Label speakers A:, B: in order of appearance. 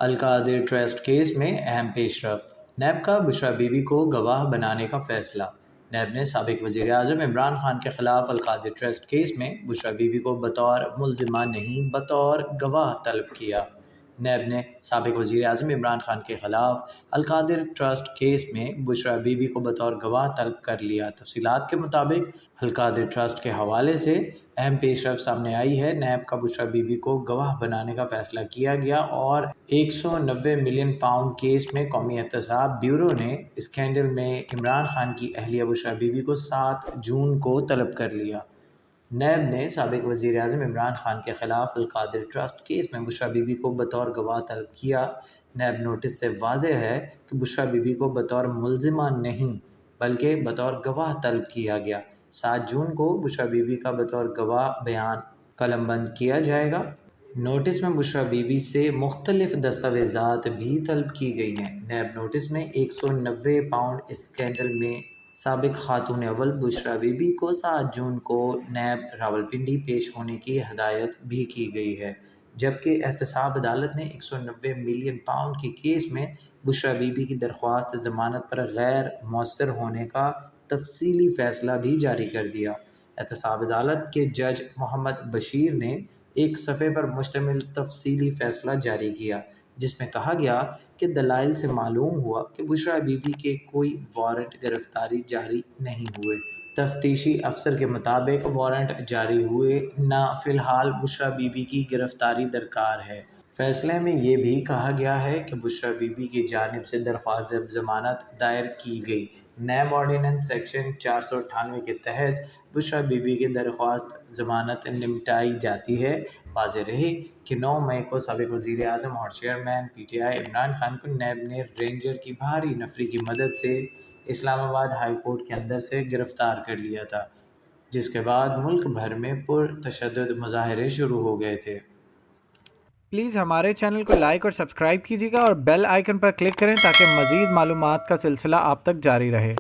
A: القادر trust case میں اہم پیش رفت، نیب کا بشریٰ بی بی کو گواہ بنانے کا فیصلہ۔ نیب نے سابق وزیر اعظم عمران خان کے خلاف القادر ٹرسٹ کیس میں بشریٰ بی بی کو بطور ملزمہ نہیں بطور گواہ طلب کیا۔ نیب نے سابق وزیر اعظم عمران خان کے خلاف القادر ٹرسٹ کیس میں بشریٰ بی بی کو بطور گواہ طلب کر لیا۔ تفصیلات کے مطابق القادر ٹرسٹ کے حوالے سے اہم پیش رفت سامنے آئی ہے۔ نیب کا بشریٰ بی بی کو گواہ بنانے کا فیصلہ کیا گیا اور 190 ملین پاؤنڈ کیس میں قومی احتساب بیورو نے اسکینڈل میں عمران خان کی اہلیہ بشریٰ بی بی کو 7 جون کو طلب کر لیا۔ نیب نے سابق وزیر اعظم عمران خان کے خلاف القادر ٹرسٹ کیس میں بشریٰ بی بی کو بطور گواہ طلب کیا۔ نیب نوٹس سے واضح ہے کہ بشریٰ بی بی کو بطور ملزمہ نہیں بلکہ بطور گواہ طلب کیا گیا۔ 7 جون کو بشریٰ بی بی کا بطور گواہ بیان قلم بند کیا جائے گا۔ نوٹس میں بشریٰ بی بی سے مختلف دستاویزات بھی طلب کی گئی ہیں۔ نیب نوٹس میں 190 پاؤنڈ اسکینڈل میں سابق خاتون اول بشریٰ بی بی کو 7 جون کو نیب راولپنڈی پیش ہونے کی ہدایت بھی کی گئی ہے، جبکہ احتساب عدالت نے 190 ملین پاؤنڈ کے کیس میں بشریٰ بی بی کی درخواست ضمانت پر غیر مؤثر ہونے کا تفصیلی فیصلہ بھی جاری کر دیا۔ احتساب عدالت کے جج محمد بشیر نے ایک صفحے پر مشتمل تفصیلی فیصلہ جاری کیا، جس میں کہا گیا کہ دلائل سے معلوم ہوا کہ بشریٰ بی بی کے کوئی وارنٹ گرفتاری جاری نہیں ہوئے۔ تفتیشی افسر کے مطابق وارنٹ جاری ہوئے نہ، فی الحال بشریٰ بی بی کی گرفتاری درکار ہے۔ فیصلے میں یہ بھی کہا گیا ہے کہ بشریٰ بی بی کی جانب سے درخواست ضمانت دائر کی گئی۔ نیب آرڈیننس سیکشن 498 کے تحت بشریٰ بی بی کی درخواست ضمانت نمٹائی جاتی ہے۔ واضح رہے کہ 9 مئی کو سابق وزیر اعظم اور chairman P T I Imran Khan کو نیب نے رینجر کی بھاری نفری کی مدد سے اسلام آباد ہائی کورٹ کے اندر سے گرفتار کر لیا تھا، جس کے بعد ملک بھر میں پرتشدد مظاہرے شروع ہو گئے تھے۔
B: پلیز ہمارے چینل کو لائک اور سبسکرائب کیجیے گا اور بیل آئیکن پر کلک کریں تاکہ مزید معلومات کا سلسلہ آپ تک جاری رہے۔